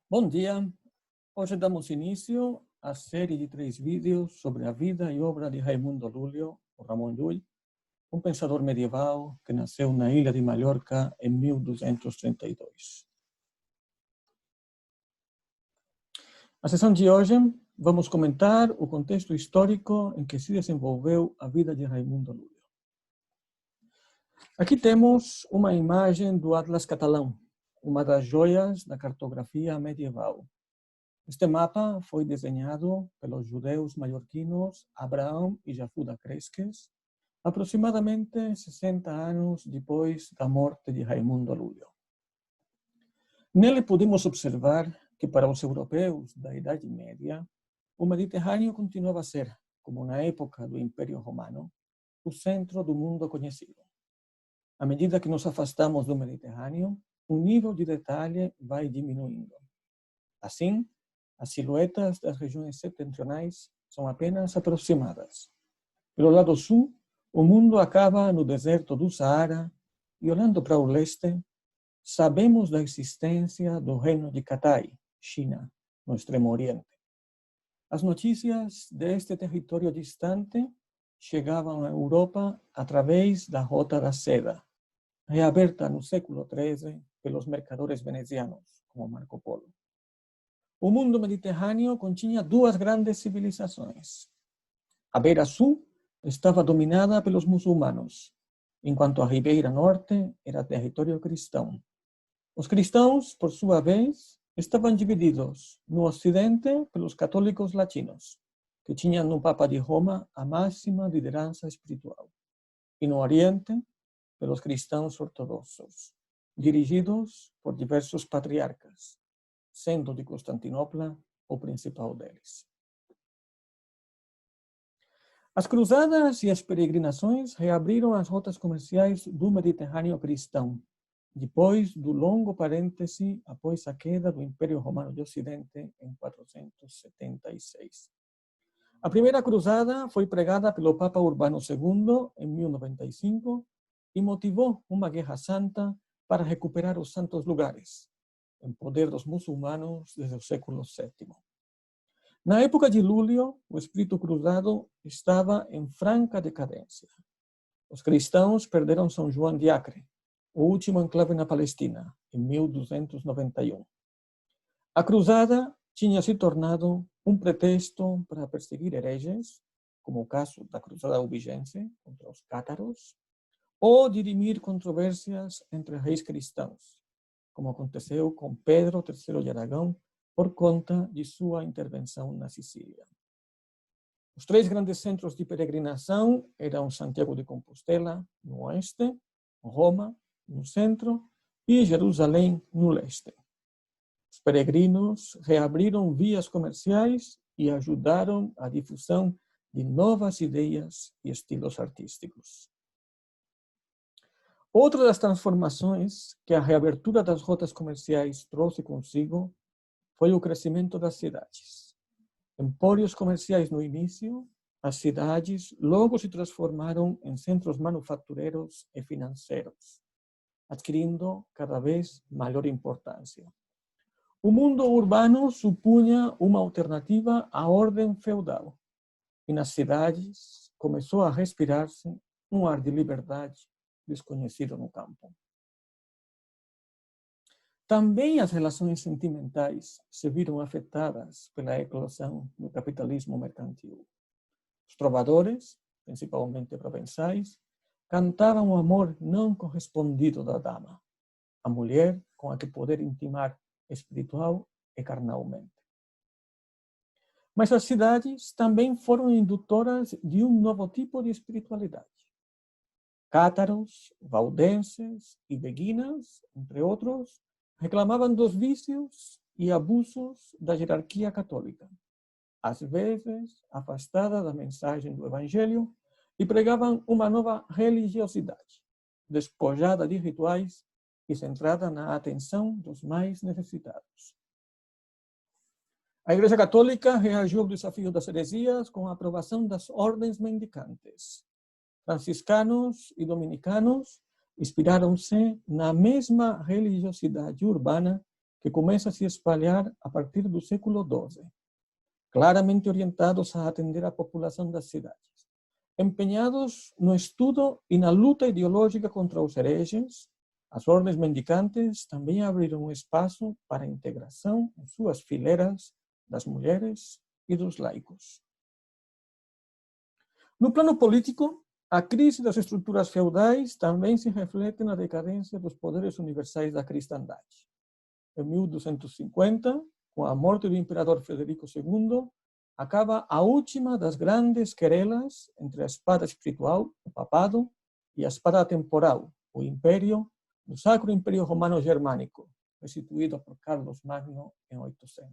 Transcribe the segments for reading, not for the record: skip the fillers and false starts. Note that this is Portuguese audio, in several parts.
Bom dia! Hoje damos início à série de 3 vídeos sobre a vida e obra de Raimundo Lúlio, ou Ramon Llull, um pensador medieval que nasceu na ilha de Mallorca em 1232. Na sessão de hoje, vamos comentar o contexto histórico em que se desenvolveu a vida de Raimundo Lúlio. Aqui temos uma imagem do Atlas Catalão, uma das joias da cartografia medieval. Este mapa foi desenhado pelos judeus mallorquinos Abraão e Jafuda Cresques, aproximadamente 60 anos depois da morte de Raimundo Lúlio. Nele podemos observar que para os europeus da Idade Média, o Mediterrâneo continuava a ser, como na época do Império Romano, o centro do mundo conhecido. À medida que nos afastamos do Mediterrâneo, o nível de detalhe vai diminuindo. Assim, as silhuetas das regiões setentrionais são apenas aproximadas. Pelo lado sul, o mundo acaba no deserto do Saara e, olhando para o leste, sabemos da existência do reino de Katai, China, no extremo oriente. As notícias deste território distante chegavam à Europa através da Rota da Seda, reaberta no século XIII pelos mercadores venezianos, como Marco Polo. O mundo mediterrâneo continha duas grandes civilizações. A beira sul estava dominada pelos muçulmanos, enquanto a ribeira norte era território cristão. Os cristãos, por sua vez, estavam divididos no ocidente pelos católicos latinos, que tinham no Papa de Roma a máxima liderança espiritual, e no oriente pelos cristãos ortodoxos, dirigidos por diversos patriarcas, sendo de Constantinopla o principal deles. As cruzadas e as peregrinações reabriram as rotas comerciais do Mediterrâneo cristão, depois do longo parêntese após a queda do Império Romano de Ocidente em 476. A primeira cruzada foi pregada pelo Papa Urbano II em 1095 e motivou uma guerra santa para recuperar os santos lugares, em poder dos muçulmanos desde o século VII. Na época de Lúlio, o espírito cruzado estava em franca decadência. Os cristãos perderam São João de Acre, o último enclave na Palestina, em 1291. A cruzada tinha se tornado um pretexto para perseguir hereges, como o caso da cruzada albigense contra os cátaros, ou dirimir controvérsias entre reis cristãos, como aconteceu com Pedro III de Aragão por conta de sua intervenção na Sicília. Os três grandes centros de peregrinação eram Santiago de Compostela, no oeste, Roma, no centro, e Jerusalém, no leste. Os peregrinos reabriram vias comerciais e ajudaram a difusão de novas ideias e estilos artísticos. Outra das transformações que a reabertura das rotas comerciais trouxe consigo foi o crescimento das cidades. Empórios comerciais no início, as cidades logo se transformaram em centros manufatureiros e financeiros, adquirindo cada vez maior importância. O mundo urbano supunha uma alternativa à ordem feudal, e nas cidades começou a respirar-se um ar de liberdade desconhecido no campo. Também as relações sentimentais se viram afetadas pela eclosão do capitalismo mercantil. Os trovadores, principalmente provençais, cantavam o amor não correspondido da dama, a mulher com a que poder intimar espiritual e carnalmente. Mas as cidades também foram indutoras de um novo tipo de espiritualidade. Cátaros, valdenses e beguinas, entre outros, reclamavam dos vícios e abusos da hierarquia católica, às vezes afastada da mensagem do Evangelho, e pregavam uma nova religiosidade, despojada de rituais e centrada na atenção dos mais necessitados. A Igreja Católica reagiu ao desafio das heresias com a aprovação das ordens mendicantes. Franciscanos e dominicanos inspiraram-se na mesma religiosidade urbana que começa a se espalhar a partir do século XII, claramente orientados a atender a população das cidades, empenhados no estudo e na luta ideológica contra os hereges. As ordens mendicantes também abriram espaço para a integração em suas fileiras das mulheres e dos laicos. No plano político, a crise das estruturas feudais também se reflete na decadência dos poderes universais da cristandade. Em 1250, com a morte do imperador Frederico II, acaba a última das grandes querelas entre a espada espiritual, o papado, e a espada temporal, o império, do Sacro Império Romano Germânico, restituído por Carlos Magno em 800.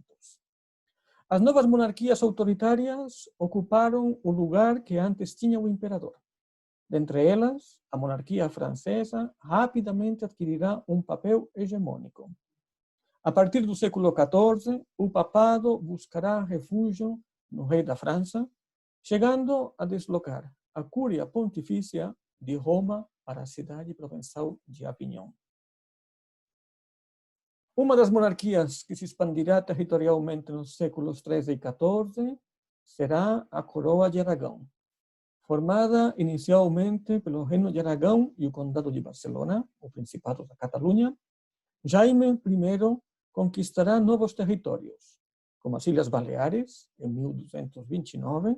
As novas monarquias autoritárias ocuparam o lugar que antes tinha o imperador. Dentre elas, a monarquia francesa rapidamente adquirirá um papel hegemônico. A partir do século XIV, o papado buscará refúgio no rei da França, chegando a deslocar a Cúria Pontifícia de Roma para a cidade provençal de Avignon. Uma das monarquias que se expandirá territorialmente nos séculos XIII e XIV será a Coroa de Aragão, formada inicialmente pelo Reino de Aragão e o Condado de Barcelona, o Principado da Catalunha. Jaime I conquistará novos territórios, como as Ilhas Baleares, em 1229,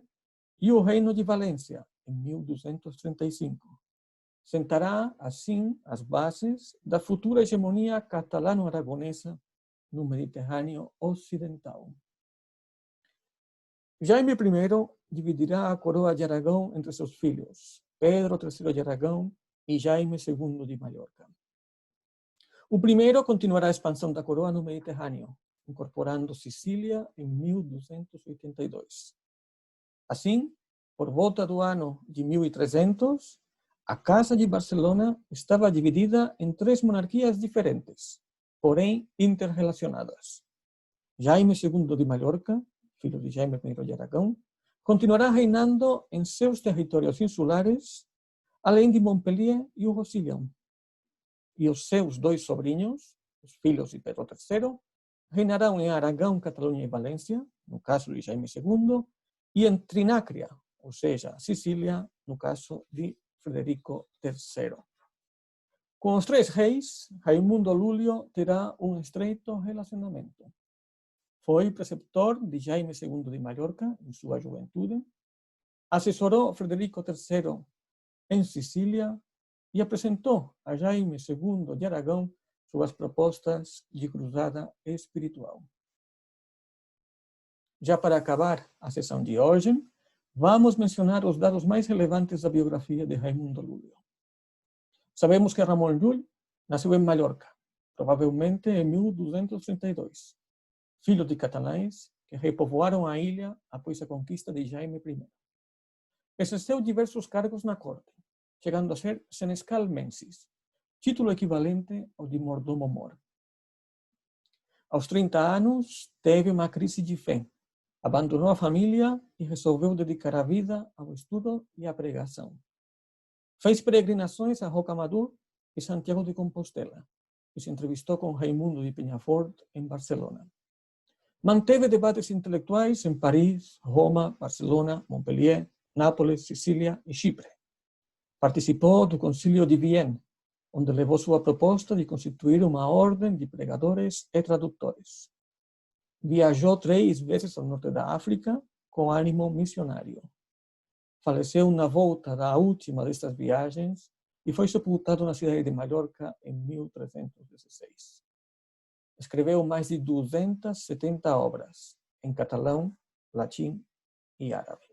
e o Reino de Valência, em 1235. Sentará, assim, as bases da futura hegemonia catalano-aragonesa no Mediterrâneo Ocidental. Jaime I dividirá a coroa de Aragão entre seus filhos, Pedro III de Aragão e Jaime II de Mallorca. O primeiro continuará a expansão da coroa no Mediterrâneo, incorporando Sicília em 1282. Assim, por volta do ano de 1300, a Casa de Barcelona estava dividida em 3 monarquias diferentes, porém interrelacionadas. Jaime II de Mallorca, filho de Jaime I de Aragão, continuará reinando em seus territórios insulares, além de Montpellier e o Roussillon. E os seus 2 sobrinhos, os filhos de Pedro III, reinarão em Aragão, Catalunha e Valência, no caso de Jaime II, e em Trinácria, ou seja, Sicília, no caso de Frederico III. Com os 3 reis, Raimundo Lúlio terá um estreito relacionamento. Foi preceptor de Jaime II de Mallorca em sua juventude, assessorou Frederico III em Sicília e apresentou a Jaime II de Aragão suas propostas de cruzada espiritual. Já para acabar a sessão de hoje, vamos mencionar os dados mais relevantes da biografia de Raimundo Lúlio. Sabemos que Ramon Llull nasceu em Mallorca, provavelmente em 1232, filho de catalães que repovoaram a ilha após a conquista de Jaime I. Exerceu diversos cargos na corte, chegando a ser senescal mensis, título equivalente ao de mordomo-mor. Aos 30 anos, teve uma crise de fé, abandonou a família e resolveu dedicar a vida ao estudo e à pregação. Fez peregrinações a Rocamadour e Santiago de Compostela e se entrevistou com Raimundo de Peñafort em Barcelona. Manteve debates intelectuais em Paris, Roma, Barcelona, Montpellier, Nápoles, Sicília e Chipre. Participou do Concílio de Vienne, onde levou sua proposta de constituir uma ordem de pregadores e tradutores. Viajou 3 vezes ao norte da África com ânimo missionário. Faleceu na volta da última destas viagens e foi sepultado na cidade de Mallorca em 1316. Escreveu mais de 270 obras em catalão, latim e árabe.